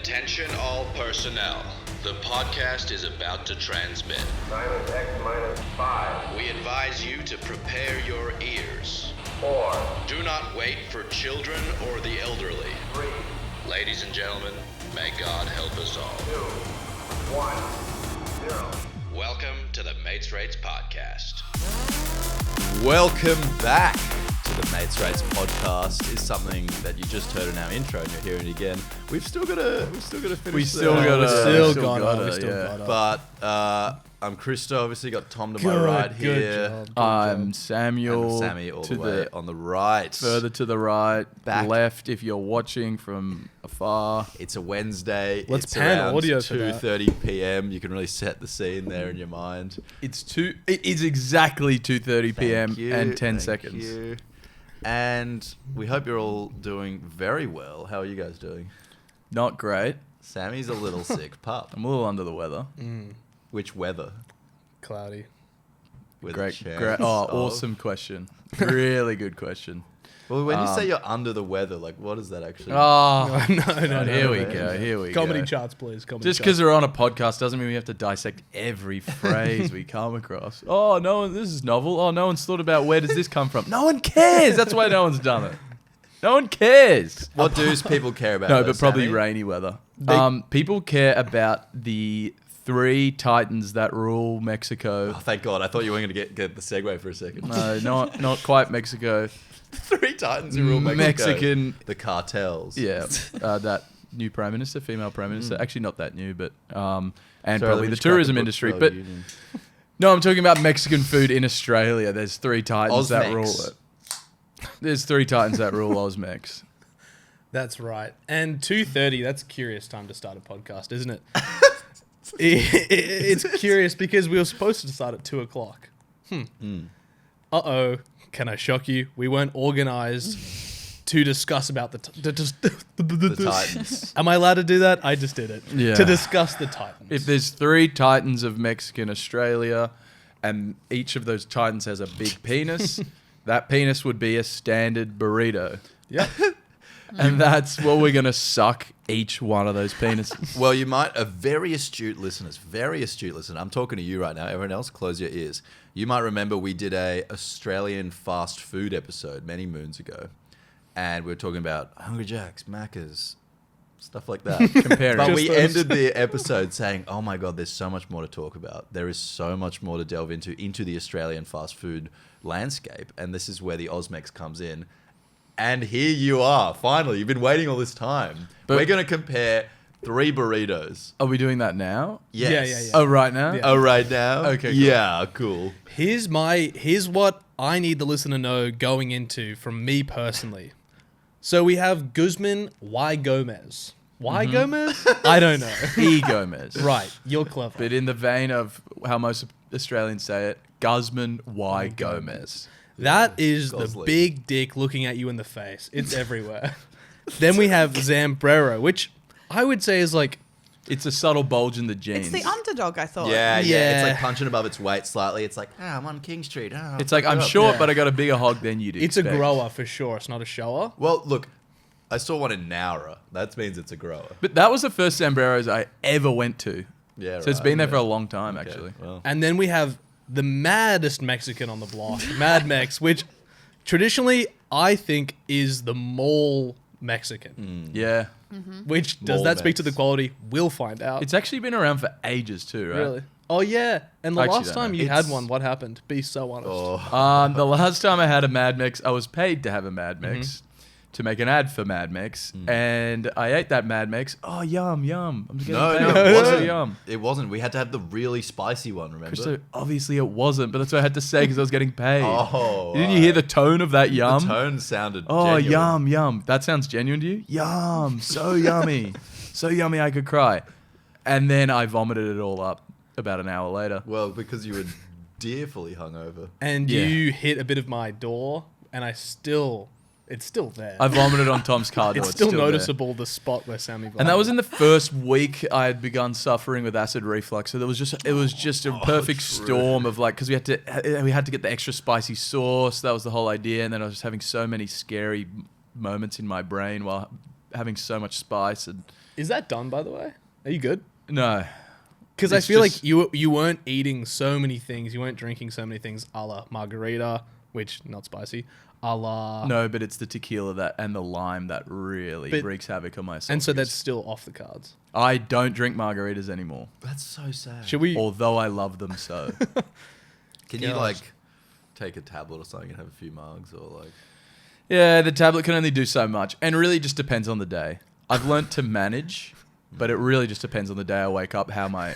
Attention all personnel. The podcast is about to transmit. Minus X minus 5. We advise you to prepare your ears. 4. Do not wait for children or the elderly. 3. Ladies and gentlemen, may God help us all. 2. 1. 0. Welcome to the Matesrates podcast. Welcome back to the Matesrates podcast. Is something that you just heard in our intro and you're hearing it again. We've still got to finish. We still got it. But I'm Christo. Obviously got Tom to my right here. I'm Samuel. And Sammy all the way on the right. Further to the right, Back. left if you're watching from afar. It's a Wednesday. Let's it's pan around audio for that. 2:30 p.m. You can really set the scene there in your mind. It is exactly 2:30 p.m. Thank you, and 10 thank seconds. you. And we hope you're all doing very well. How are you guys doing? Not great. Sammy's a little sick pup. I'm a little under the weather. Which weather? Cloudy. With a Great. chance Oh, of- awesome question. Really good question. Well, when you say you're under the weather, like, what does that actually mean? Oh, No. here we go. Here we Comedy go. charts, please. Just because we're on a podcast doesn't mean we have to dissect every phrase we come across. Oh, this is novel. Oh, no one's thought about where does this come from. No one cares. That's why no one's done it. No one cares. What do's people care about? No, though, but probably Sammy? rainy weather. People care about the 3 titans that rule Mexico. Oh, thank God. I thought you weren't going to get the segue for a second. No, not quite Mexico. 3 titans who rule Mexico. Mexican. The cartels. Yeah, that new prime minister, female prime minister. Actually, not that new, but and Sorry, let probably me the just crack tourism book. industry. Oh, But you didn't. no, I'm talking about Mexican food in Australia. There's 3 titans that Osmex. rule it. There's 3 titans that rule Osmex. That's right. And 2:30, that's a curious time to start a podcast, isn't it? It's curious because we were supposed to start at 2 o'clock. Uh-oh. Can I shock you? We weren't organized to discuss about the Titans. Am I allowed to do that? I just did it. Yeah. To discuss the Titans. If there's 3 titans of Mexican Australia, and each of those titans has a big penis, that penis would be a standard burrito. Yeah. And that's what we're going to suck each one of those penises. Well, you might, very astute listeners, I'm talking to you right now. Everyone else, close your ears. You might remember we did a Australian fast food episode many moons ago. And we were talking about Hungry Jacks, Macca's, stuff like that. Comparing. But Just we those. ended the episode saying, oh my God, there's so much more to talk about. There is so much more to delve into the Australian fast food landscape. And this is where the Osmex comes in. And here you are, finally. You've been waiting all this time. But- We're going to compare 3 burritos. Are we doing that now? Yes. Yeah. Oh, right now? Yeah. Oh, right now? Okay, cool. Yeah, cool. Here's what I need the listener to know going into from me personally. So we have Guzman Gomez. Why Gomez? I don't know. E. Gomez. Right, you're clever. But in the vein of how most Australians say it, Guzman Y. Gomez. That is the Gosling. big dick looking at you in the face. It's everywhere. Then we have Zambrero, which I would say is like, It's a subtle bulge in the jeans. It's the underdog, I thought. Yeah. It's Yeah. like punching above its weight slightly. It's like, I'm on King Street. It's like, I'm short, but I got a bigger hog than you do. it's a grower for sure. It's not a shower. Well, look, I saw one in Nowra. That means it's a grower. But that was the first Zambreros I ever went to. Yeah, So it's right, been there yeah. for a long time, Okay, actually. well. And then we have the maddest Mexican on the block, Mad Mex, which traditionally I think is the mall Mexican. Yeah. Which, does Mall that speak to the Mex. quality? We'll find out. It's actually been around for ages too, right? Really? Oh, yeah. And the I actually last don't time know. you had It's- one, what happened? Be so honest. Oh. The last time I had a Mad Mex, I was paid to have a Mad Mex to make an ad for Mad Mex, and I ate that Mad Mex. Oh, yum. I'm getting No, paid. no, it So wasn't. yum. It wasn't. We had to have the really spicy one, remember? So obviously it wasn't, but that's what I had to say because I was getting paid. Oh, Didn't you hear the tone of that yum? The tone sounded Oh, genuine. yum. That sounds genuine to you? Yum. So yummy. So yummy I could cry. And then I vomited it all up about an hour later. Well, because you were dearfully hungover. And Yeah. you hit a bit of my door, and it's still there. I vomited on Tom's car door. it's still there. noticeable, the spot where Sammy vomited. And that was in the first week I had begun suffering with acid reflux. So it was just a perfect storm of like, because we had to get the extra spicy sauce. That was the whole idea. And then I was just having so many scary moments in my brain while having so much spice and Is that done, by the way? Are you good? no. Because I It's feel just- like you weren't eating so many things. You weren't drinking so many things a la margarita, which not spicy. A la No, but it's the tequila that and the lime that really But- wreaks havoc on my esophagus. and so that's still off the cards. I don't drink margaritas anymore, That's so sad. Should we? although I love them so. Can you Gosh. like take a tablet or something and have a few mugs or like? Yeah, the tablet can only do so much, and really just depends on the day. I've learnt to manage, but it really just depends on the day I wake up how my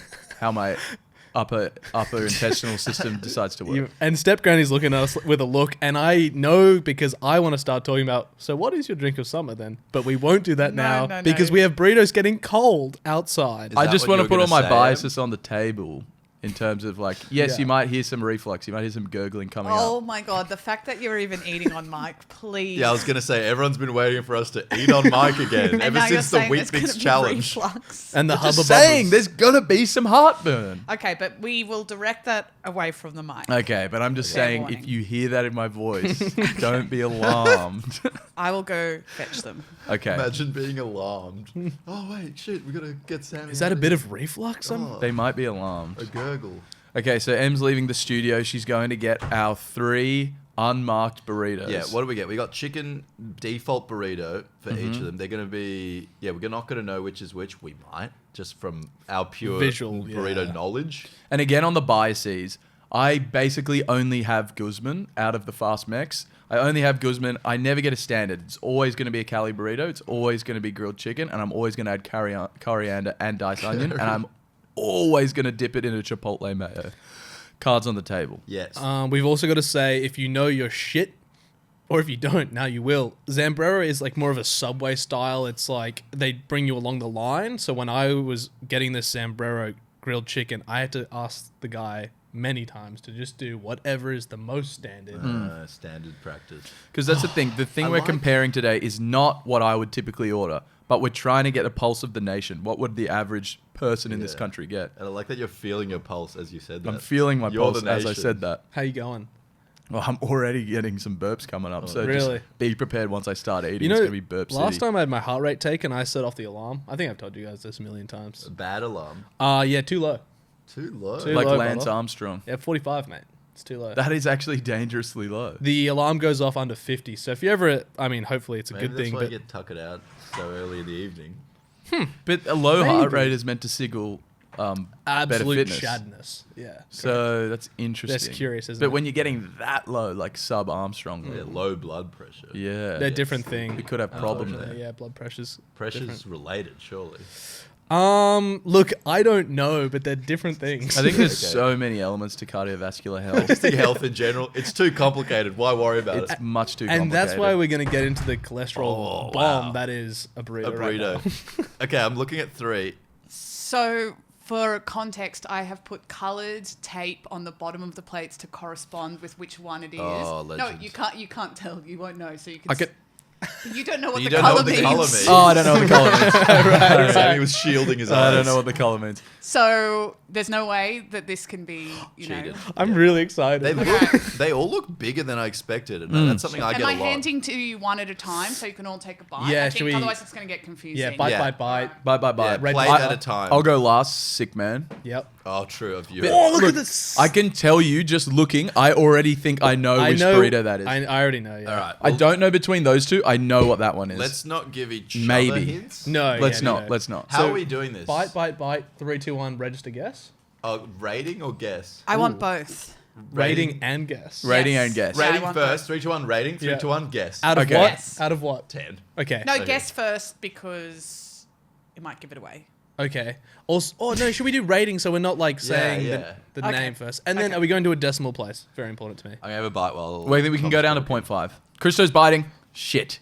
upper intestinal system decides to work. And Step Granny's looking at us with a look, and I know because I want to start talking about, so what is your drink of summer then? But we won't do that now no. because we have burritos getting cold outside. Is I that just what want to you were put all gonna my say, Em? biases on the table in terms of like, yes, Yeah. you might hear some reflux, you might hear some gurgling coming Oh up. my god, the fact that you're even eating on mic, please. Yeah, I was gonna say everyone's been waiting for us to eat on mic again and ever now you're since the saying Wheat there's gonna Bix be challenge. reflux. And the Just hubba saying, bubbles. there's gonna be some heartburn. Okay, but we will direct that away from the mic. Okay, but I'm just Fair saying, warning. if you hear that in my voice, don't be alarmed. I will go fetch them. Okay, Imagine being alarmed. Oh wait, shit, we gotta get Sammy. Is that out a of bit here. of reflux? Oh, they might be alarmed. a gurgle? Okay, so Em's leaving the studio. She's going to get our 3 unmarked burritos. Yeah, what do we get? We got chicken default burrito for each of them. They're gonna be we're not gonna know which is which. We might just from our pure Visual, burrito yeah. knowledge. And again, on the biases, I basically only have Guzman out of the Fast Mex. I only have Guzman. I never get a standard. It's always going to be a Cali burrito. It's always going to be grilled chicken. And I'm always going to add coriander and diced onion. And I'm always going to dip it in a chipotle mayo. Cards on the table. Yes. We've also got to say, if you know your shit, or if you don't, now you will. Zambrero is like more of a Subway style. It's like they bring you along the line. So when I was getting this Zambrero grilled chicken, I had to ask the guy many times to just do whatever is the most standard. Standard practice. Because that's the thing. The thing I we're like- comparing today is not what I would typically order, but we're trying to get a pulse of the nation. What would the average person in this Yeah. country get? And I like that you're feeling your pulse as you said that. I'm feeling my You're pulse the as I nation. said that. How you going? Well, I'm already getting some burps coming up, so Really? just be prepared once I start eating. You know, it's going to be burp last city. time I had my heart rate taken, I set off the alarm. I think I've told you guys this a million times. Bad alarm. Yeah, too low. Too low. Too Like low, Lance brother. Armstrong. Yeah, 45, mate. It's too low. That is actually dangerously low. The alarm goes off under 50. So if you ever, I mean, hopefully it's a Maybe good that's thing. why But you get tuckered out so early in the evening. But a low heart Maybe. rate is meant to signal better absolute fitness. shadness. Yeah. So that's interesting. That's curious, isn't But it? when you're getting that low, like sub Armstrong, Yeah, low blood pressure. yeah, They're different things. we could have problems there. Yeah, blood pressure's Pressure's different. related, surely. Look, I don't know, but they're different things. I think there's Okay. so many elements to cardiovascular I health. just think health in general, it's too complicated. Why worry about It's it? much too and complicated. that's why we're going to get into the cholesterol Oh, bomb wow. that is a burrito. A right now. burrito. Okay, I'm looking at 3. So, for context, I have put coloured tape on the bottom of the plates to correspond with which one it is. Oh, no, legend. you can't tell. You won't know. So you can. I could, You don't know what You the don't know colour what the means. colour means. Oh, I don't know what the color means. Sammy was shielding his eyes. I don't know what the color means. So there's no way that this can be, you Cheated. know. I'm really excited. They all look bigger than I expected, and that's something I Am get I a lot. handing to you one at a time so you can all take a bite? Yeah, I should think we- otherwise it's going to get confusing. yeah, bite, Yeah. bite. Bye. Yeah, Red plate light. at a time. I'll go last, sick man. Yep. Oh, true of you. Oh, look Look, at this. I can tell you just looking, I already think I know which burrito that is. I already know. Yeah. All right. I don't know between those two. I know what that one is. Let's not give each Maybe. other hints. No. Let's yeah, no, not. no. Let's not. How So, are we doing this? Bite. 3, 2, 1. Register guess. Rating or guess? I want both. Rating and guess. Rating Yes. and guess. Right. Rating I want first. 3, 2, 1. Rating. 3, Yeah. 2, 1. Guess. Out of Okay. what? Yes. Out of what? 10. Okay. No, Okay. guess first because it might give it away. Okay. Also, no, should we do rating so we're not like saying yeah. the Okay. name first? And then Okay. are we going to a decimal place? Very important to me. I'm gonna have a bite while. Wait, I think we can go down to 0.5. Christo's biting. Shit.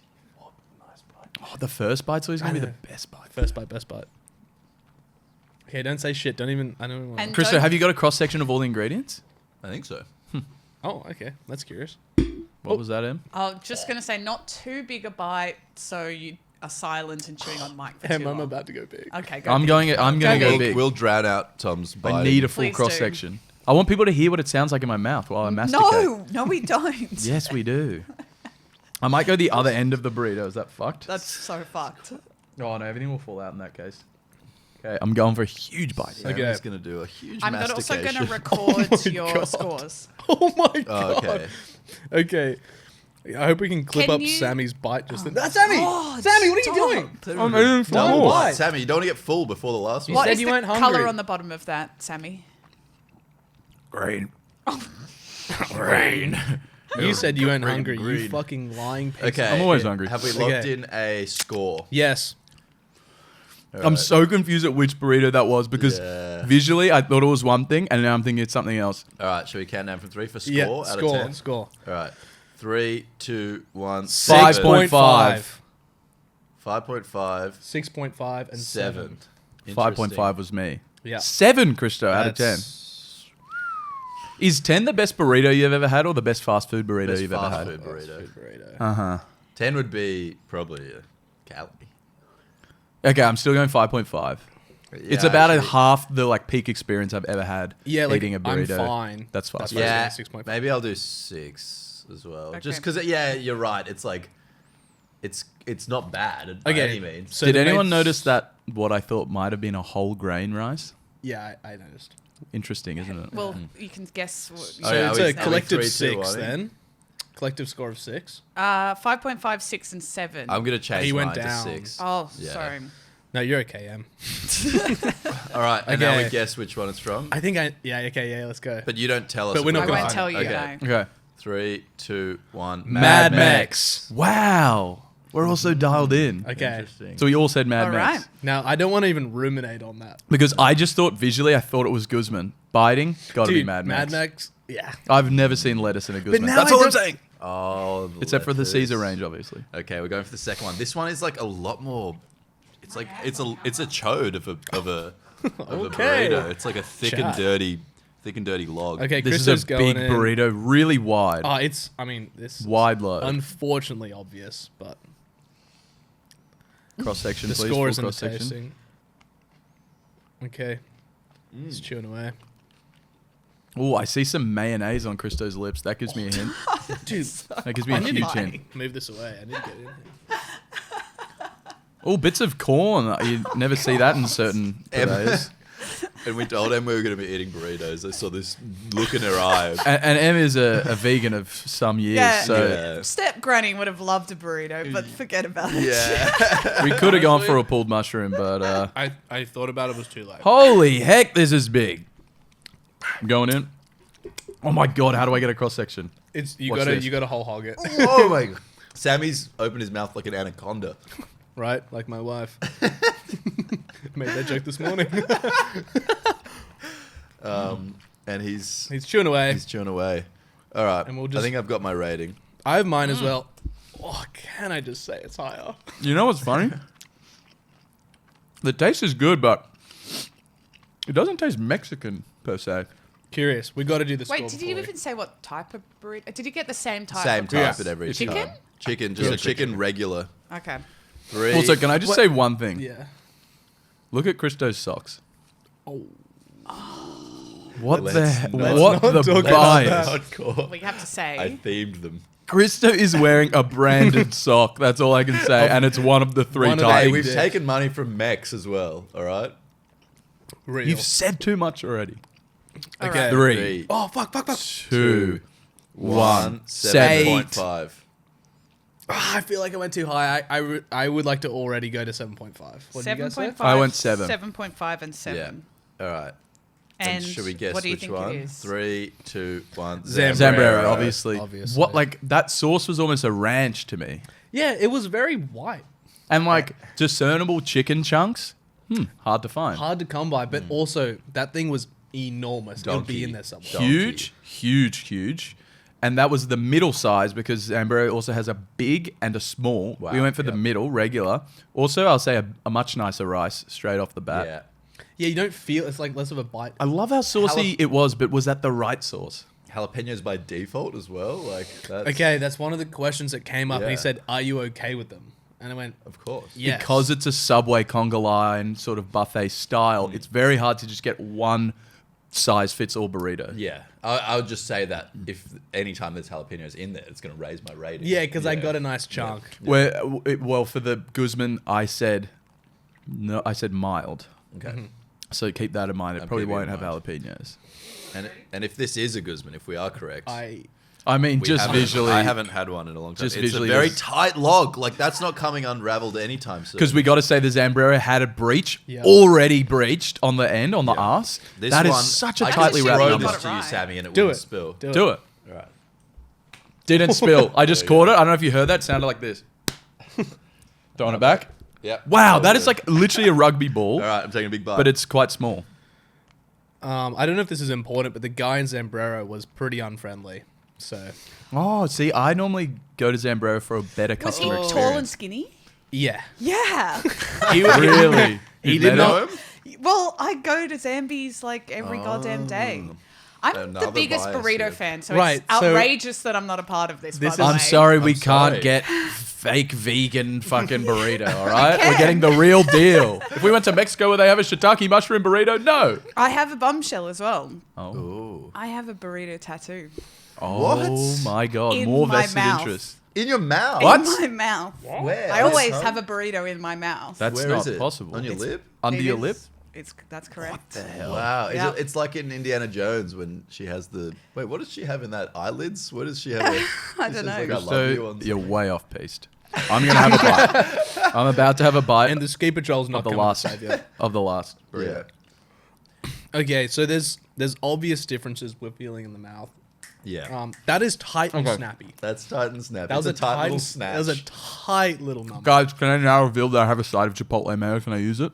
Oh, the first bite's always going to be the best bite. First bite, best bite. Okay, don't say shit. Don't even. I don't even. And Christo, don't- have you got a cross section of all the ingredients? I think so. Oh, okay. That's curious. What was that, Em? I'm just going to say not too big a bite so you are silent and chewing on mic for Em, too I'm long. about to go big. Okay, go I'm big. going to go We'll, big. we'll drown out Tom's bite. I need a full Please cross do. section. I want people to hear what it sounds like in my mouth while I masticate. No, we don't. Yes, we do. I might go the other end of the burrito. Is that fucked? That's so fucked. Oh no, everything will fall out in that case. Okay, I'm going for a huge bite. Here. Okay. Sammy's going to do a huge I'm also mastication. going to record my your God. scores. Oh my Oh, god. okay. Okay. I hope we can clip Can up you- Sammy's bite just then. That's Sammy! God, Sammy, what are you stop. doing? I'm aiming for One more. bite. Sammy, you don't want to get full before the last You one. What said is you the weren't colour hungry. on the bottom of that, Sammy? Green. You said you weren't hungry. You green. fucking lying piece. Okay. I'm always hungry. Have we locked Okay. in a score? Yes. I'm so confused at which burrito that was because Yeah. visually I thought it was one thing and now I'm thinking it's something else. All right, shall we count down from 3 for score Yeah. out Score. of 10? Score. All right. 3, 2, 1, 5.5. 5.5, 6.5 and 7. 5.5 was me. Yeah. 7, Christo, out of 10. Is 10 the best burrito you've ever had or the best fast food burrito Best you've ever fast had? food burrito. Burrito. Uh-huh. 10 would be probably a calorie. Okay, I'm still going 5.5. It's Yeah, about a actually. half the like peak experience I've ever had Yeah, like, eating a burrito. I'm fine. That's fast That's food. fine. Yeah, 6.5. maybe I'll do 6 as well. Okay. Just because, yeah, you're right. It's like, it's not bad by Okay, any means. so Did the anyone mates- notice that what I thought might have been a whole grain rice? Yeah, I noticed. Interesting, isn't it? Well, you can guess. What So Oh, yeah, it's are we- a are we collective 3-2, 6 are we? then. Collective score of 6. 5.5, 6, and 7. I'm going to change He went mine to down. 6. Oh, Yeah. sorry. No, you're okay, Em. All right, and now Okay. we guess which one it's from. I think yeah, okay, yeah, let's go. But you don't tell us. But if we're not I we're gonna won't right. tell you. Okay. No. Okay. 3, 2, 1. Mad Max. Wow. We're also dialed in. Okay. Interesting. So we all said Mad All Max. right. Now, I don't want to even ruminate on that. Because I just thought visually, I thought it was Guzman. Biting, gotta be Dude, Mad Max. Mad Max, yeah. I've never seen lettuce in a Guzman. now That's I all I'm don't- saying. Oh, Except for the lettuce. Caesar range, obviously. Okay, we're going for the second one. This one is like a lot more. It's like it's a chode of a Okay. burrito. It's like a thick and dirty log. Okay, This Christo's is a going big in. burrito, really wide. Oh, this is Wide load. unfortunately obvious, but Cross section, the please. score Full is in the cross section. tasting. Okay. He's chewing away. Oh, I see some mayonnaise on Christo's lips. That gives me a hint. Dude, That gives me a huge hint. move this away. I need to get in here. Oh, bits of corn. You never see that in certain burritos. And we told Em we were going to be eating burritos. I saw this look in her eye. And Em is a vegan of some years, Yeah. so Yeah. Step Granny would have loved a burrito, but forget about it. Yeah. we could have gone for a pulled mushroom, but I thought about it, was too late. holy heck, this is big. I'm going in. Oh my god, how do I get a cross section? It's Watch this. you gotta whole hog it. Oh my god. Sammy's opened his mouth like an anaconda. Right? Like my wife. Made that joke this morning. And he's He's chewing away. chewing away. All right. And we'll I just- think I've got my rating. I have mine as well. Oh, can I just say it's higher? You know what's funny? The taste is good, but it doesn't taste Mexican per se. Curious. We got to do the score. Wait, did you even say what type of burrito? Did you get the same type? Same of type Yeah. at every Chicken? time. Chicken, just Yeah, a chicken regular. Okay. 3. Also, can I just say one thing? Yeah. Look at Christo's socks. Oh. What Let's the not- what let's the not talk about bias? Hardcore. We have to say. I themed them. Christo is wearing a branded sock. That's all I can say, and it's one of the three One of the- types. Hey, we've dick. taken money from Mex as well. All right. Real. You've said too much already. All Okay. right. 3, Oh, fuck. 2, 1, 7.5. Ah, I feel like I went too high. I would like to already go to 7.5. What did you guys say? 7.5. I went 7. 7.5 and 7. Yeah. All right. And should we guess what do you which think one? it is? 3, 2, 1. Zambrero, obviously. Obviously. What, like, that sauce was almost a ranch to me. Yeah, it was very white. And, like, discernible chicken chunks, hard to find. Hard to come by, but also that thing was enormous. It'll Donkey. be in there somewhere. Donkey. Huge. And that was the middle size because Zambrero also has a big and a small. Wow, We went for the yep. middle, regular. Also, I'll say a much nicer rice straight off the bat. Yeah. Yeah, you don't feel it's like less of a bite. I love how saucy it was, but was that the right sauce? Jalapenos by default as well. Like that's, Okay, that's one of the questions that came up, and he Yeah. said, "Are you okay with them?" And I went, Of course. "Yes." Because it's a Subway conga line sort of buffet style, it's very hard to just get one size fits all burrito. Yeah. I would just say that if anytime there's jalapenos in there, it's going to raise my rating. Yeah, because I got a nice chunk. Well, for the Guzman, I said No, I said mild. Okay. So keep that in mind. It probably keeping won't in have mind. jalapenos. And if this is a Guzman, if we are correct, I mean, we just haven't- visually. I haven't had one in a long time. just It's visually a very this- tight log. Like that's not coming unraveled anytime soon. Because we got to say the Zambrero had a breach, Yeah. already breached on the end, on the arse. This That is one, such a I tightly could wrapped throw number. this to you, Right. Sammy, and it Do wouldn't it. spill. Do it. All right. Didn't spill. I just caught it. I don't know if you heard that. It sounded like this. Throwing it back. Yeah. Wow, that is like literally a rugby ball, All right, I'm taking a big bite. but it's quite small. I don't know if this is important, but the guy in Zambrero was pretty unfriendly. So Oh, see, I normally go to Zambrero for a better Was he customer tall experience. and skinny? yeah, Yeah. he Really? He You did met not. him? Well, I go to Zambies like every goddamn day. I'm the Another biggest bias burrito here. fan, so Right, it's so- outrageous that I'm not a part of this. This by the is- I'm way. sorry, we I'm can't sorry. get fake vegan fucking burrito, all right? can. We're getting the real deal. If we went to Mexico where they have a shiitake mushroom burrito, no. I have a bombshell as well. Ooh. I have a burrito tattoo Oh What? my God, In more my vested mouth. interest. In your mouth. What? in my mouth. Where? I always Huh? have a burrito in my mouth. That's Where not is it? possible. On your lip? Under It your is- lip? That's correct. Wow. Yeah. It's like in Indiana Jones when she has the... Wait, what does she have in that? Eyelids? What does she have? I don't know. Like, I love So you on you're way off piste. I'm gonna have a bite. I'm about to have a bite And the ski patrol's not of the coming last to save you. of the last Yeah. burrito. Okay, so there's obvious differences we're feeling in the mouth. Yeah. That is tight and Okay. snappy. That's tight and snappy. That was It's a tight little tight snatch. That was a tight little number. Guys, can I now reveal that I have a side of Chipotle mayo? Can I use it?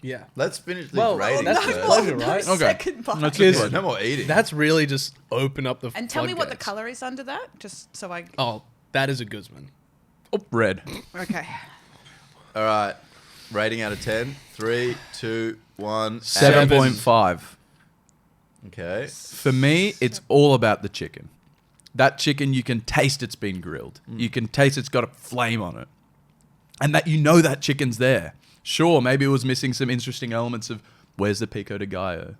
Yeah, Let's finish the Well, rating that's first. just pleasure, right? Okay. Second bite. Let's Because- Well, no more eating. that's really just open up the. And tell me what the floodgates. color is under that, just so I. Oh, that is a Guzman. Oh, red. Okay. All right. Rating out of 10. 3, 2, 1. 7.5. Okay. For me, it's all about the chicken. That chicken, you can taste it's been grilled. You can taste it's got a flame on it. And that you know that chicken's there. Sure, maybe it was missing some interesting elements of where's the pico de gallo?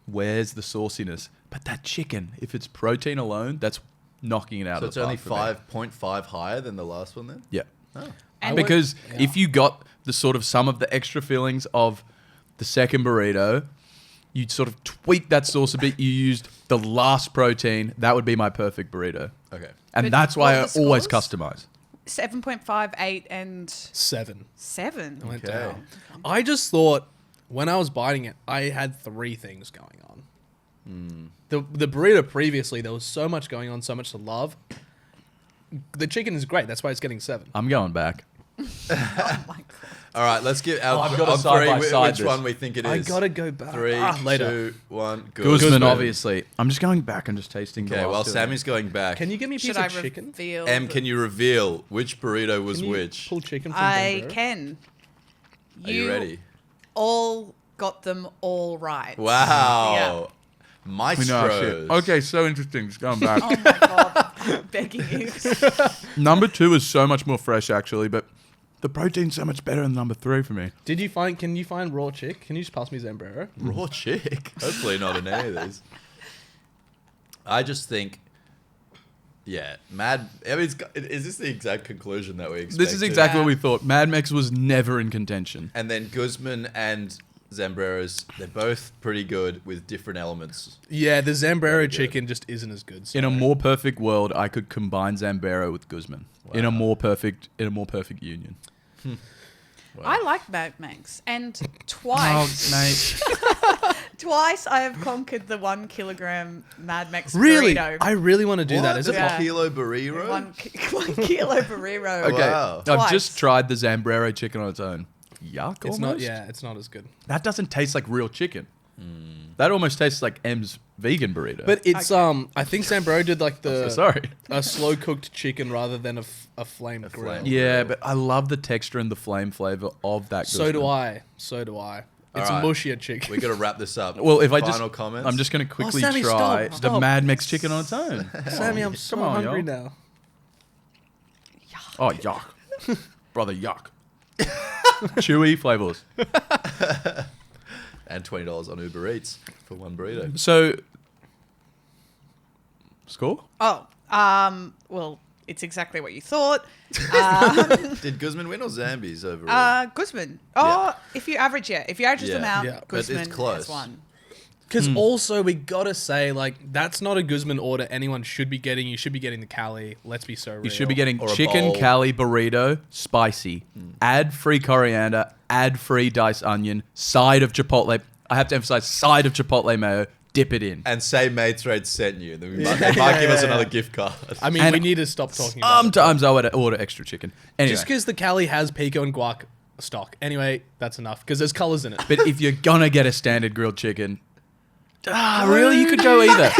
Where's the sauciness? But that chicken, if it's protein alone, that's knocking it out So of it's the only park for me. 5.5 higher than the last one then? Yeah. And Because if you got the sort of some of the extra fillings of the second burrito, you'd sort of tweak that sauce a bit. You used the last protein. That would be my perfect burrito. Okay. And But that's why I what are the always scores? customize. 7.5, 8, and 7. 7. Went Okay. down. I just thought when I was biting it, I had 3 things going on. The burrito previously, there was so much going on, so much to love. The chicken is great. That's why it's getting 7. I'm going back. Oh my god. All right, let's give our I've gotta on side by 3 side which this. one we think it is. I gotta go back. 3, later. 2, 1. Guzman, obviously. I'm just going back and just tasting. the Okay, last well, two. Sammy's going back. Can you give me a piece Should I of chicken? reveal? Em, the- can you reveal which burrito was Can you which? pull chicken from I Zambrero? can. Are you ready? All got them all right. Wow. We know our shit. Maestros. Okay, so interesting. Just going back. Oh my god. I'm begging you. Number 2 is so much more fresh, actually, but the protein's so much better than number 3 for me. Can you find raw chick? Can you just pass me Zambrero? Raw chick. Hopefully not in any of these. I just think, yeah, Mad. I mean, is this the exact conclusion that we expected? This is exactly what we thought. Mad Mex was never in contention. And then Guzman and Zambrero's, they're both pretty good with different elements. Yeah, the Zambrero good. chicken just isn't as good. In a sorry. more perfect world, I could combine Zambrero with Guzman. In a more perfect union. I like Mad Max, and twice, mate. twice I have conquered the 1 kilogram Mad Max Really? burrito. I really want to do that. Is it? Yeah. a kilo burrito? 1 kilo burrito. Okay, Wow. I've Twice. just tried the Zambrero chicken on its own. Yuck, It's almost. not. Yeah, it's not as good. That doesn't taste like real chicken. That almost tastes like M's vegan burrito. But it's I think Zambrero did like the sorry. a slow cooked chicken rather than a flame grill. flame. Yeah, but I love the texture and the flame flavor of that. So do Guzman. I. So do I. It's Alright. mushier chicken. We got to wrap this up. Well, if I Final just, comments. I'm just going to quickly Sammy, try stop, the stop. Mad Mex chicken on its own. Sammy, I'm so Come on, hungry y'all. now. Oh, yuck. Brother, yuck. Chewy flavors. and $20 on Uber Eats for 1 burrito. So, score? Oh, well, It's exactly what you thought. Did Guzman win or Zambies overall? Guzman. Yeah. If you average them out, Yeah, but it's Guzman close. has won. Because also we gotta say, like, that's not a Guzman order anyone should be getting. You should be getting the Cali. Let's be so real. You should be getting Or a chicken bowl. Cali burrito, spicy, add free coriander, add free diced onion, side of chipotle. I have to emphasize side of chipotle mayo. Dip it in. And say matesrates sent you. Then they might give us another gift card. I mean, And we need to stop talking about it. Sometimes I would order extra chicken. Anyway, Just because the Cali has pico and guac stock. Anyway, that's enough. Because there's colors in it. but if you're gonna get a standard grilled chicken, really, you could go either.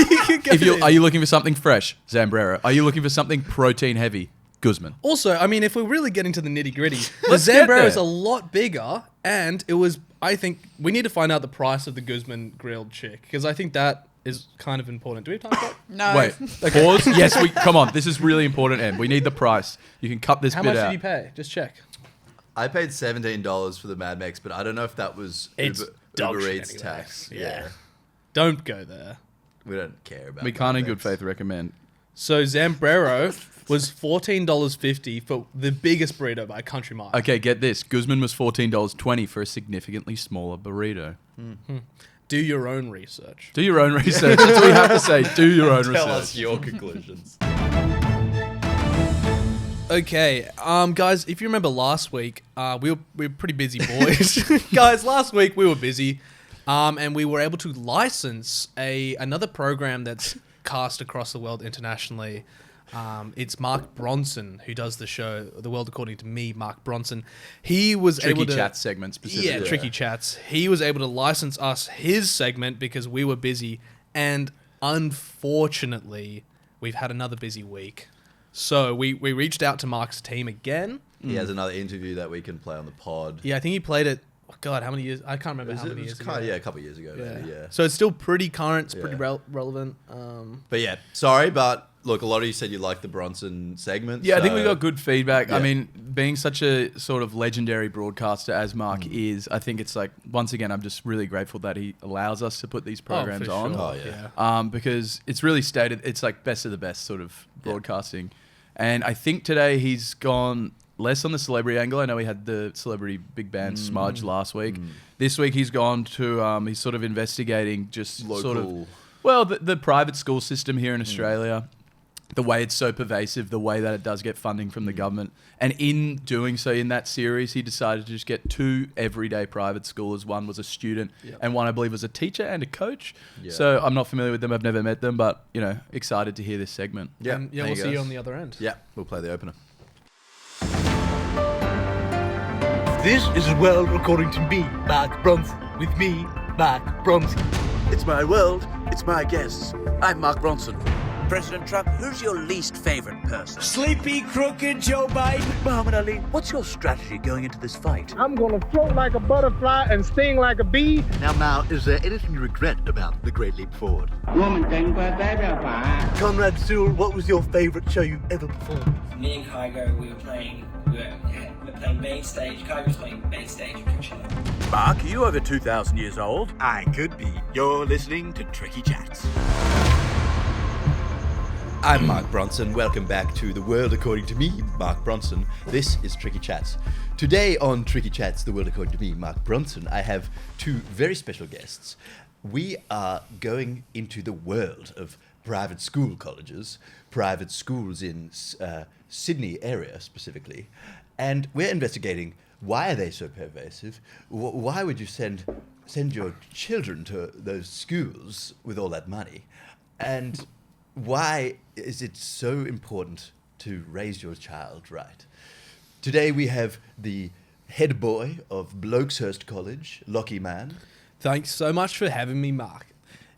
Are you looking for something fresh? Zambrero. Are you looking for something protein heavy? Guzman. Also, I mean, if we're really getting to the nitty gritty, the Let's get Zambrero is there. a lot bigger, and it was. I think we need to find out the price of the Guzman grilled chick because I think that is kind of important. Do we have time for that? No. Wait, pause. Yes, come on. This is really important, Em. We need the price. You can cut this How bit much out. did you pay? Just check. I paid $17 for the Mad Max, but I don't know if that was It's dog Uber shit Eats anyway. tax. Yeah. Don't go there. We don't care about We Mad can't in Max. good faith recommend. So Zambrero was $14.50 for the biggest burrito by a country mile. Okay, get this. Guzman was $14.20 for a significantly smaller burrito. Do your own research. Do your own research. That's what you have to say. Do your own Tell research. us your conclusions. Okay, guys, if you remember last week, we were pretty busy boys. Guys, last week we were busy, and we were able to license another program that's cast across the world internationally. It's Mark Bronson who does the show, The World According to Me, Mark Bronson. He was Tricky able to... chat segment specifically. Yeah, Tricky Chats. He was able to license us his segment because we were busy, and unfortunately, we've had another busy week. So we reached out to Mark's team again. He has another interview that we can play on the pod. Yeah, I think he played it. Oh God, how many years? I can't remember Is how it- many it was years kind of- ago. yeah, a couple of years ago. Maybe, yeah. So it's still pretty current. It's pretty Yeah. relevant. But yeah, sorry, but look, a lot of you said you liked the Bronson segment. Yeah, I think we so- got good feedback. I Yeah. mean, being such a sort of legendary broadcaster as Mark is, I think it's like, once again, I'm just really grateful that he allows us to put these programs for on. sure. Oh, yeah. Because it's really stated, it's like best of the best sort of broadcasting. And I think today he's gone less on the celebrity angle. I know he had the celebrity big band Smudge last week. This week he's gone to, he's sort of investigating just sort of, Local. well, the private school system here in Australia, the way it's so pervasive, the way that it does get funding from the government. And in doing so, in that series, he decided to just get two everyday private schoolers. One was a student and one, I believe, was a teacher and a coach. Yeah. So I'm not familiar with them. I've never met them, but, you know, excited to hear this segment. Yeah, And yeah, there we'll see you go. on the other end. Yeah, we'll play the opener. This is the world according to me, Mark Bronson. With me, Mark Bronson. It's my world, it's my guests. I'm Mark Bronson. President Trump, who's your least favorite person? Sleepy, crooked Joe Biden. Muhammad Ali, what's your strategy going into this fight? I'm gonna float like a butterfly and sting like a bee. Now, is there anything you regret about the Great Leap Forward? Conrad Sewell, what was your favorite show you ever performed? Me and Kygo, we were playing main stage. Kygo was playing main stage with Coachella. Mark, are you over 2,000 years old? I could be. You're listening to Tricky Chats. I'm Mark Bronson. Welcome back to The World According to Me, Mark Bronson. This is Tricky Chats. Today on Tricky Chats, The World According to Me, Mark Bronson, I have two very special guests. We are going into the world of private school colleges, private schools in Sydney area specifically, and we're investigating why are they so pervasive? Why would you send your children to those schools with all that money? And why is it so important to raise your child right? Today we have the head boy of blokesHurst College, Lachie Mann. Thanks so much for having me, Mark.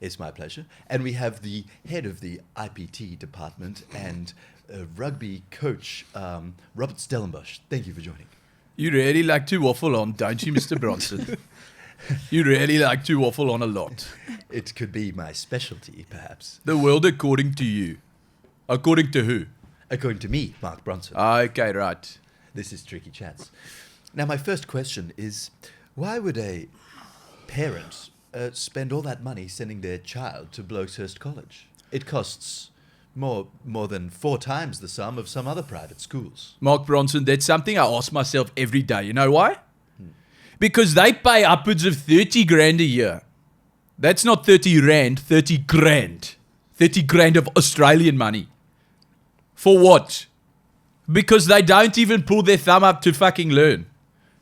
It's my pleasure. And we have the head of the IPT department and rugby coach, Robert Stellenbosch. Thank you for joining. You really like to waffle on, don't you, Mr. Bronson? You really like to waffle on a lot. It could be my specialty, perhaps. The world according to you. According to who? According to me, Mark Bronson. Okay, right. This is Tricky Chats. Now, my first question is, why would a parent spend all that money sending their child to blokesHurst College? It costs More than 4 times the sum of some other private schools. Mark Bronson, that's something I ask myself every day. You know why? Because they pay upwards of 30 grand a year. That's not 30 rand, 30 grand. 30 grand of Australian money. For what? Because they don't even pull their thumb up to fucking learn.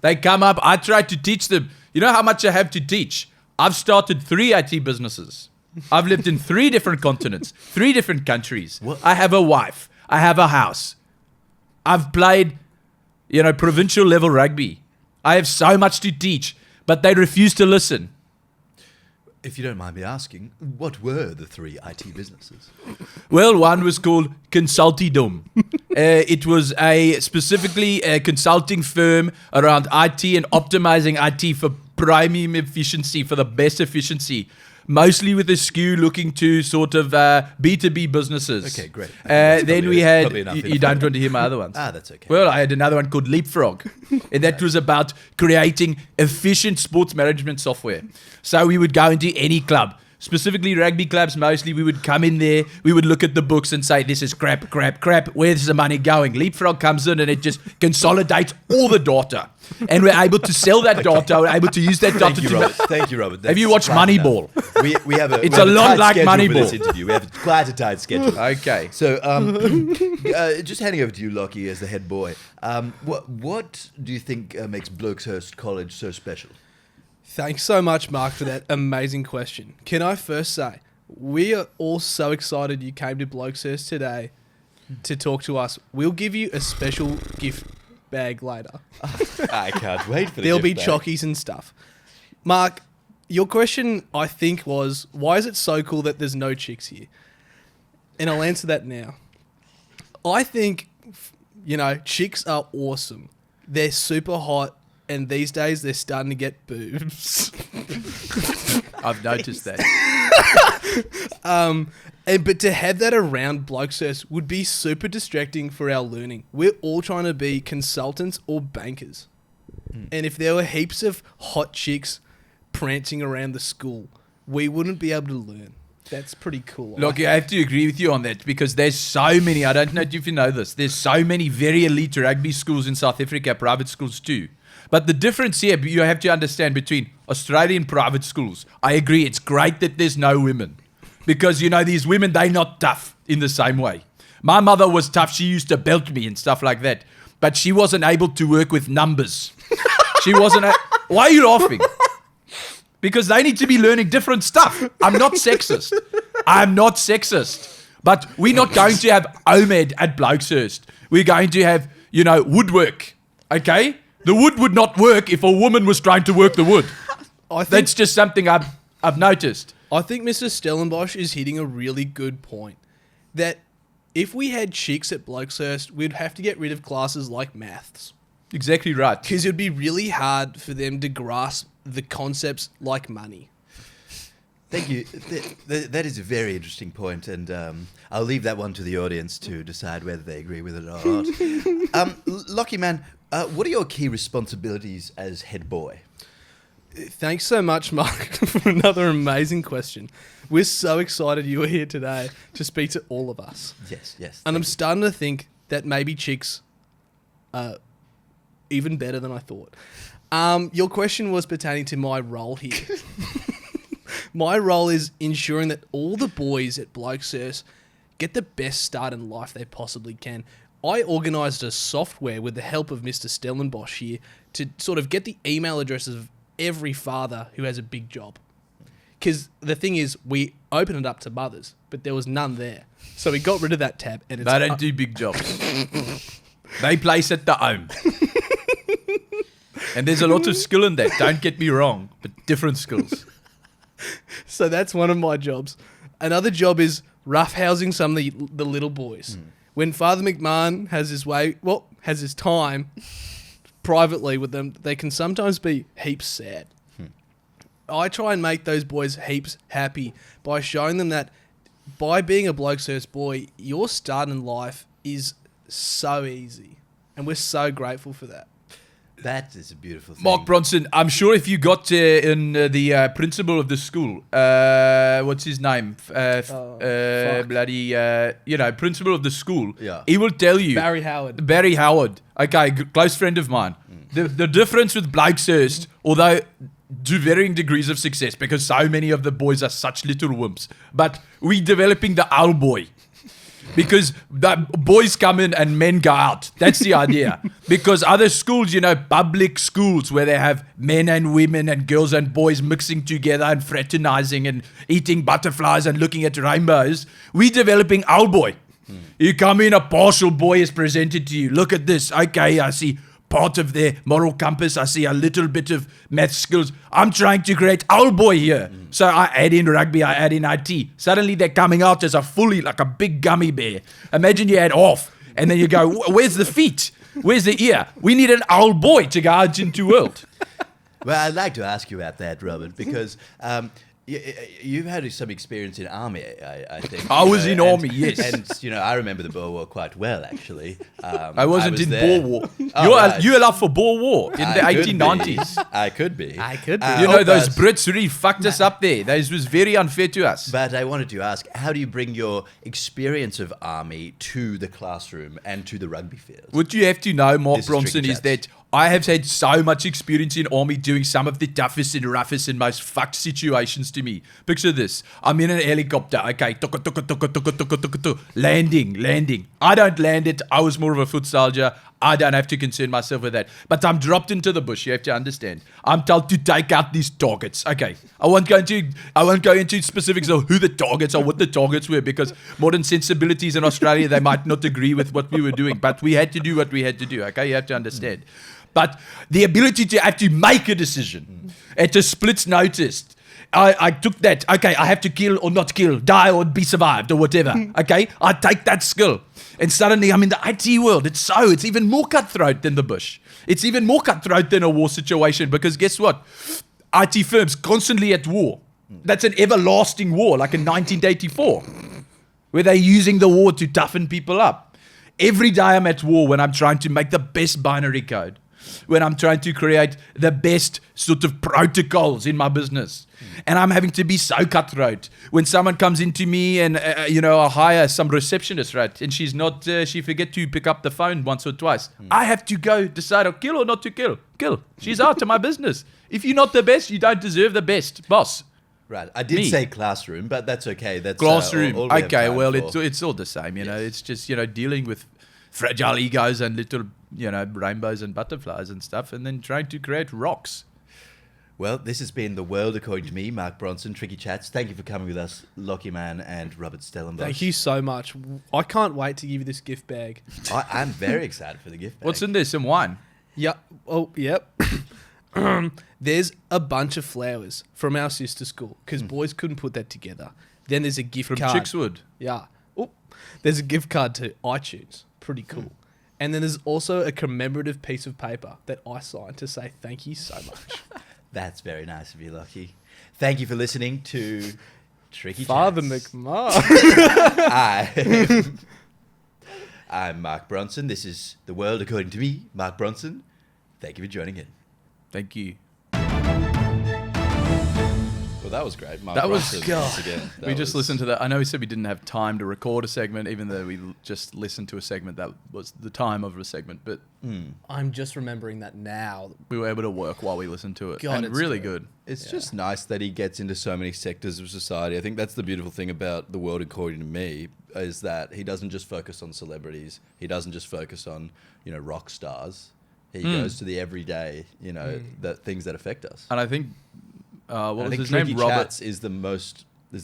They come up, I try to teach them. You know how much I have to teach? I've started 3 IT businesses. I've lived in 3 different continents, 3 different countries. What? I have a wife. I have a house. I've played, provincial level rugby. I have so much to teach, but they refuse to listen. If you don't mind me asking, what were the 3 IT businesses? Well, one was called Consultidom. It was specifically a consulting firm around IT and optimizing IT for premium efficiency, for the best efficiency. Mostly with a skew looking to sort of B2B businesses. Okay, great. Then we had, you don't want to hear my other ones. That's okay. Well, I had another one called Leapfrog. And that was about creating efficient sports management software. So we would go into any club, specifically rugby clubs mostly. We would come in there, we would look at the books and say, this is crap, crap, crap. Where's the money going? Leapfrog comes in and it just consolidates all the data. And we're able to sell that data. We're able to use that data to... Thank you, Robert. Have you watched Moneyball? We have a. It's a lot like Moneyball. Moneyball. This interview. We have quite a tight schedule. Okay. So, just handing over to you, Lachie, as the head boy. What do you think makes blokesHurst College so special? Thanks so much, Mark, for that amazing question. Can I first say, we are all so excited you came to blokesHurst today to talk to us. We'll give you a special gift bag later. I can't wait for the There'll be gift bag. chockies and stuff. Mark, your question, I think, was, why is it so cool that there's no chicks here? And I'll answer that now. I think, chicks are awesome. They're super hot, and these days they're starting to get boobs. I've noticed that. But to have that around blokesHurst would be super distracting for our learning. We're all trying to be consultants or bankers. And if there were heaps of hot chicks prancing around the school, we wouldn't be able to learn. That's pretty cool. Look, I have to agree with you on that because there's so many, I don't know if you know this, there's so many very elite rugby schools in South Africa, private schools too. But the difference here, you have to understand between Australian private schools. I agree, it's great that there's no women. Because, these women, they're not tough in the same way. My mother was tough. She used to belt me and stuff like that. But she wasn't able to work with numbers. She wasn't... Why are you laughing? Because they need to be learning different stuff. I'm not sexist. But we're not going to have OMED at blokesHurst. We're going to have, woodwork. Okay? The wood would not work if a woman was trying to work the wood. That's just something I've noticed. I think Mr. Stellenbosch is hitting a really good point. That if we had chicks at blokesHurst, we'd have to get rid of classes like maths. Exactly right. Because it would be really hard for them to grasp the concepts like money. Thank you. That is a very interesting point, and I'll leave that one to the audience to decide whether they agree with it or not. Lachie, man, what are your key responsibilities as head boy? Thanks so much, Mark, for another amazing question. We're so excited you were here today to speak to all of us. Yes. And I'm starting to think that maybe chicks are even better than I thought. Your question was pertaining to my role here. My role is ensuring that all the boys at blokesHurst get the best start in life they possibly can. I organised a software with the help of Mr. Stellenbosch here to sort of get the email addresses of every father who has a big job. Because the thing is, we opened it up to mothers, but there was none there. So we got rid of that tab. And They don't do big jobs. They place at the home. And there's a lot of skill in that, don't get me wrong, but different skills. So that's one of my jobs. Another job is roughhousing some of the little boys. When Father McMahon has his time privately with them, they can sometimes be heaps sad. I try and make those boys heaps happy by showing them that by being a blokesHurst boy, your start in life is so easy. And we're so grateful for that. That is a beautiful thing. Mark Bronson, I'm sure if you got in the principal of the school, what's his name? Principal of the school. Yeah. He will tell you. Barry Howard. Barry Howard. Okay, close friend of mine. The difference with blokesHurst, although to varying degrees of success, because so many of the boys are such little wimps, but we developing the owl boy. Because the boys come in and men go out. That's the idea. Because other schools, public schools where they have men and women and girls and boys mixing together and fraternizing and eating butterflies and looking at rainbows, we developing owl boy. You come in, a partial boy is presented to you. Look at this. Okay, I see part of their moral compass. I see a little bit of math skills. I'm trying to create owl boy here. So I add in rugby, I add in IT. Suddenly they're coming out as a fully, like a big gummy bear. Imagine you add off, and then you go, where's the feet? Where's the ear? We need an owl boy to go out into world. Well, I'd like to ask you about that, Robert, because you've had some experience in army, I think. I was in army, yes. And, I remember the Boer War quite well, actually. I wasn't in there. Boer War. Oh, you allowed for Boer War in the 1890s. I could be. Those Brits really fucked us up there. That was very unfair to us. But I wanted to ask, how do you bring your experience of army to the classroom and to the rugby field? What you have to know, Mark This is Bronson, Tricky is Chats. that I have had so much experience in army doing some of the toughest and roughest and most fucked situations to me. Picture this. I'm in an helicopter. Okay. Landing. I don't land it. I was more of a foot soldier. I don't have to concern myself with that. But I'm dropped into the bush. You have to understand. I'm told to take out these targets. Okay. I won't go into specifics of who the targets are, what the targets were, because modern sensibilities in Australia, they might not agree with what we were doing. But we had to do what we had to do. Okay. You have to understand. But the ability to have to make a decision at a split's notice, I took that. Okay, I have to kill or not kill, die or be survived or whatever. Okay, I take that skill. And suddenly I'm in the IT world. It's even more cutthroat than the bush. It's even more cutthroat than a war situation, because guess what? IT firms constantly at war. That's an everlasting war, like in 1984, where they're using the war to toughen people up. Every day I'm at war when I'm trying to make the best binary code, when I'm trying to create the best sort of protocols in my business. And I'm having to be so cutthroat. When someone comes into me and, I hire some receptionist, right? And she's not, she forget to pick up the phone once or twice. I have to go decide to kill or not to kill. Kill. She's out of my business. If you're not the best, you don't deserve the best, boss. Right. I did say classroom, but that's okay. That's classroom. all we have Okay, time well, for. it's all the same, It's just, dealing with fragile egos and little, rainbows and butterflies and stuff, and then trying to create rocks. Well, this has been The World According to Me, Mark Bronson, Tricky Chats. Thank you for coming with us, Lachie Mann and Robert Stellenbosch. Thank you so much. I can't wait to give you this gift bag. I'm very excited for the gift bag. What's in there? Some wine? Yeah. Oh, yep. There's a bunch of flowers from our sister school, because boys couldn't put that together. Then there's a gift From card. Chickswood? Yeah. Oh, there's a gift card to iTunes. Pretty cool. And then there's also a commemorative piece of paper that I signed to say thank you so much. That's very nice of you, Lachie. Thank you for listening to Tricky Father Chats. McMahon. I'm Mark Bronson. This is The World According to Me, Mark Bronson. Thank you for joining in. Thank you. Well, that was great. Mark That was Bronson, once again. We just listened to that. I know we said we didn't have time to record a segment, even though we just listened to a segment that was the time of a segment. But I'm just remembering that now. we were able to work while we listened to it. God, and it's really good. good. It's just nice that he gets into so many sectors of society. I think that's the beautiful thing about The World According to Me, is that he doesn't just focus on celebrities. He doesn't just focus on, rock stars. He goes to the everyday, the things that affect us. And I think, what was his Tricky name? Robert. Chats is the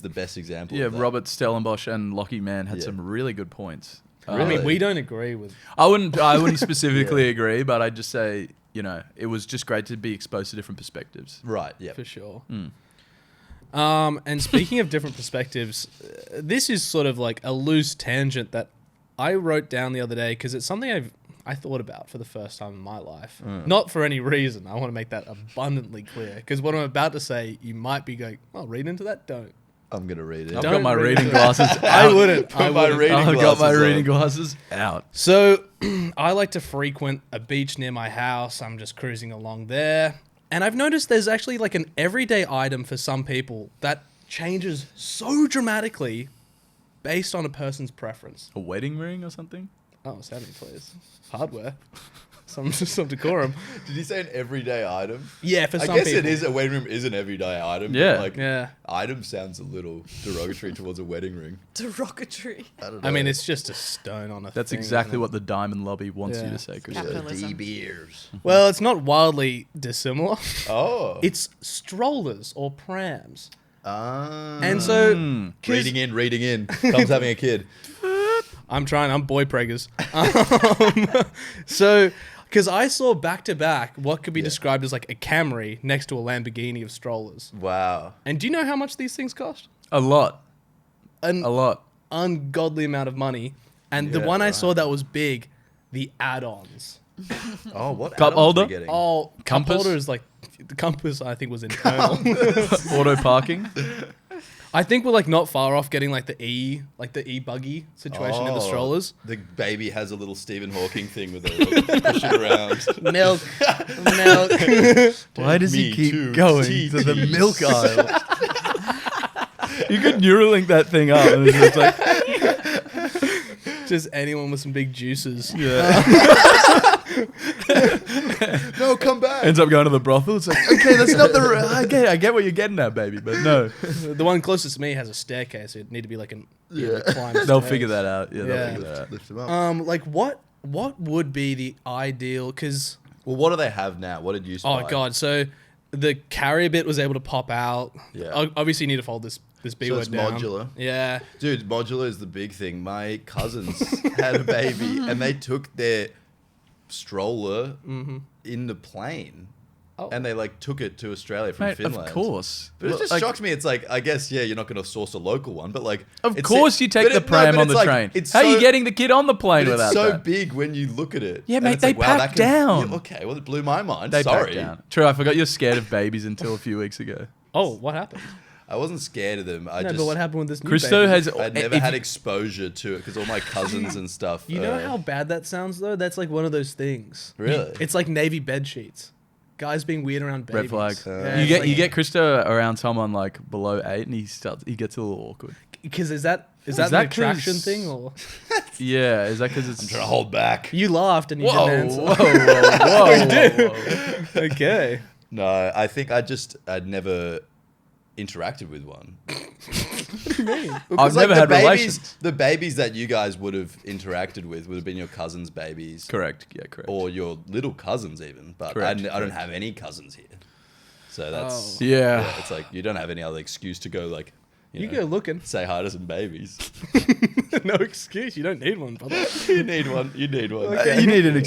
best example Yeah, of that. Robert Stellenbosch and Lachie Mann had Yeah. some really good points. I mean, we don't agree with... I wouldn't specifically agree, but I'd just say, it was just great to be exposed to different perspectives. Right, yeah. For sure. And speaking of different perspectives, this is sort of like a loose tangent that I wrote down the other day, because it's something I thought about for the first time in my life. Not for any reason. I want to make that abundantly clear, because what I'm about to say, you might be going, oh, read into that? Don't. I'm gonna read it. I've Don't got my read reading it. glasses out. I wouldn't. Put my reading I've got my glasses reading on. glasses out. So, I like to frequent a beach near my house. I'm just cruising along there. And I've noticed there's actually like an everyday item for some people that changes so dramatically based on a person's preference. A wedding ring or something? Oh, Sammy, please. Hardware. Some decorum. Did you say an everyday item? Yeah, for I some guess people. it is. A wedding ring is an everyday item. Yeah. But like, Yeah. item sounds a little derogatory towards a wedding ring. Derogatory. I don't know. I mean, it's just a stone on a That's thing, exactly isn't it? what the diamond lobby wants you Yeah. to say, Chris. Capitalism. beers. Well, it's not wildly dissimilar. Oh. It's strollers or prams. Ah. And so... 'cause- reading in. Tom's having a kid. I'm trying. I'm boy preggers. So, because I saw back to back what could be described as like a Camry next to a Lamborghini of strollers. Wow. And do you know how much these things cost? A lot. An A lot. ungodly amount of money. And the Yeah, one I right. saw that was big, the add-ons. Oh, what Cup add-ons holder? are you getting? Oh, cup Compass? holder is like the compass. I think was internal. Auto parking. I think we're like not far off getting like the e-buggy situation in the Oh, strollers. The baby has a little Stephen Hawking thing with it. Like, push it around. Milk, milk. Why does he Me keep too. going to the milk aisle? You could Neuralink that thing up and it's just like, Just anyone with some big juices. No, come back. ends up going to the brothel. It's like, okay, that's not the. I get what you're getting at, baby, but no. The one closest to me has a staircase. It'd need to be like an climb They'll stairs. figure that out. Yeah, Yeah. they'll figure that out. Lift him up. Like what would be the ideal? Because Well, what do they have now? What did you oh god, so the carrier bit was able to pop out. Yeah. Obviously, you need to fold this B So word it's down. modular. Yeah. Dude, modular is the big thing. My cousins had a baby and they took their stroller in the plane. Oh. And they like took it to Australia from Mate, Finland. of course. But it just Like, shocks me. It's like, I guess, yeah, you're not going to source a local one, but like... Of it's- course you take but the pram but on it's the like, train. It's How are you so- getting the kid on the plane but without it's so that? big when you look at it. Yeah, And mate, it's they like, wow, pack that can- down. Yeah, okay, well, it blew my mind. They Sorry. pack down. True, I forgot you're scared of babies until a few weeks ago. Oh, what happened? I wasn't scared of them. I No, just... but what happened with this new Christo baby? has. I'd never if had you- exposure to it because all my cousins and stuff. You know how bad that sounds though? That's like one of those things. Really? It's like navy bed sheets. Guys being weird around babies. Red flag. Yeah, you it's get like- you get Christo around someone like below 8, and he gets a little awkward. Because is that an that attraction 'cause- thing or Yeah, is that because it's? I'm trying to hold back. you laughed and you Whoa, didn't answer? whoa. Okay. No, I think I'd never interacted with one. I've never had relations. The babies that you guys would have interacted with would have been your cousins' babies. Correct. Yeah, correct. Or your little cousins even. But Correct, I don't correct. have any cousins here. So that's... Oh. yeah. It's like you don't have any other excuse to go like... You know, go looking. say hi to some babies. No excuse. You don't need one, brother. You need one. You need one. You need an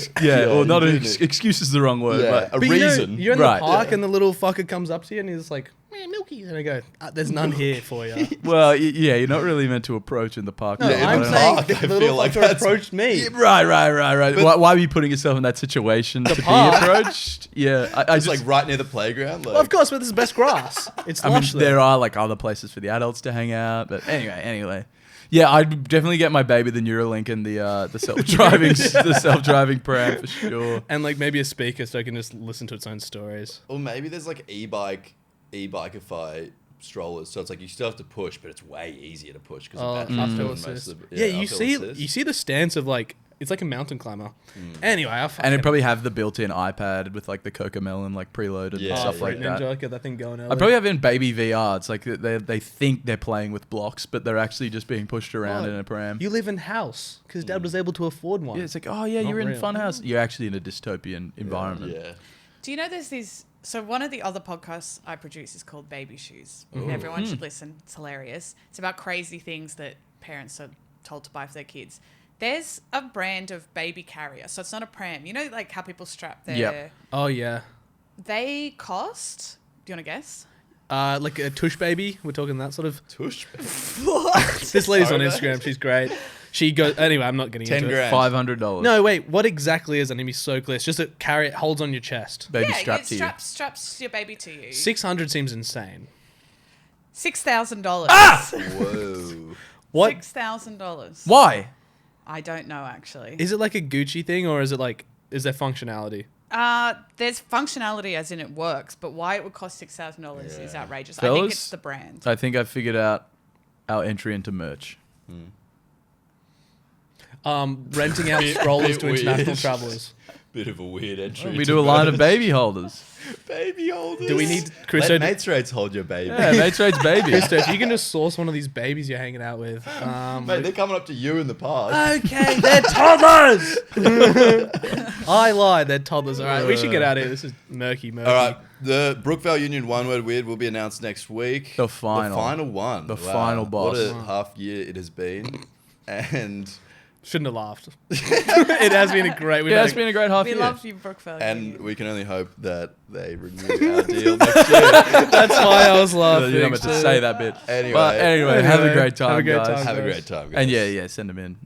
or not you an do need- excuse is the wrong word. Yeah, But a But reason. you're in Right. the park and the little fucker comes up to you and he's like, "Man, Milky," and I go, "There's none here for you." well, yeah, you're not really meant to approach in the park. No, Yeah, I'm in the saying park, the I little feel like fucker that's- approached me. Yeah, right. Why are you putting yourself in that situation to be park. approached? Yeah, I It's just like right near the playground. Like, Well, of course, but this is best grass. It's I mean, lush there. there are like other places for the adults to hang out, but anyway. Yeah, I'd definitely get my baby the Neuralink and the self-driving pram for sure. And like maybe a speaker so I can just listen to its own stories. Or maybe there's like e-bikeify strollers, so it's like you still have to push, but it's way easier to push because Oh, the battery's uphill doing assist. most of the... Yeah, you uphill assist. see the stance of like it's like a mountain climber. Anyway, And it'd probably have the built-in iPad with like the Cocomelon like preloaded Yeah, and stuff like Fruit that. Ninja, get that thing going. I'd probably have it in baby VR. It's like they think they're playing with blocks, but they're actually just being pushed around Oh, in a pram. You live in house because Dad was able to afford one. Yeah, it's like, oh yeah, Not you're in real. Funhouse. You're actually in a dystopian environment. Yeah. Do you know there's these? So one of the other podcasts I produce is called Baby Shoes. And everyone should listen. It's hilarious. It's about crazy things that parents are told to buy for their kids. There's a brand of baby carrier. So it's not a pram. You know like how people strap their... Yep. Oh yeah. They cost... Do you want to guess? Like a tush baby. We're talking that sort of. Tush. This lady's on Sorry, Instagram. She's great. She goes. Anyway, I'm not getting 10 into grand. $500. it. No, wait. What exactly is it? Let me be so clear. It's just a carry. It holds on your chest. Baby yeah, strapped to you. straps your baby to you. 600 seems insane. $6,000. Whoa. What $6,000. Why? I don't know actually. is it like a Gucci thing, or is it like is there functionality? There's functionality as in it works, but why it would cost $6,000 is outrageous. I Fellas? think it's the brand. I think I figured out our entry into merch. Renting out strollers to international travelers. Bit of a weird entry. We do a line of baby holders. baby holders. Do we need Chris? Let mates rates hold your baby. Yeah, matesrates baby. Christo, if you can just source one of these babies you're hanging out with. Mate, they're coming up to you in the park. Okay, they're toddlers. I lied. They're toddlers. All right, we should get out of here. This is murky. All right, the Brookvale Union One Word Weird will be announced next week. The final. The final one. The final boss. What a half year it has been. And Shouldn't have laughed. It has been a great. Yeah, it's been a great half We year. love you, Brookvale. and we can only hope that they renew our deal next year. That's why I was laughing. You're not meant to say that bit. Anyway. But anyway, have a great time, Have a great guys. time. Have a great time, guys. And yeah, send them in.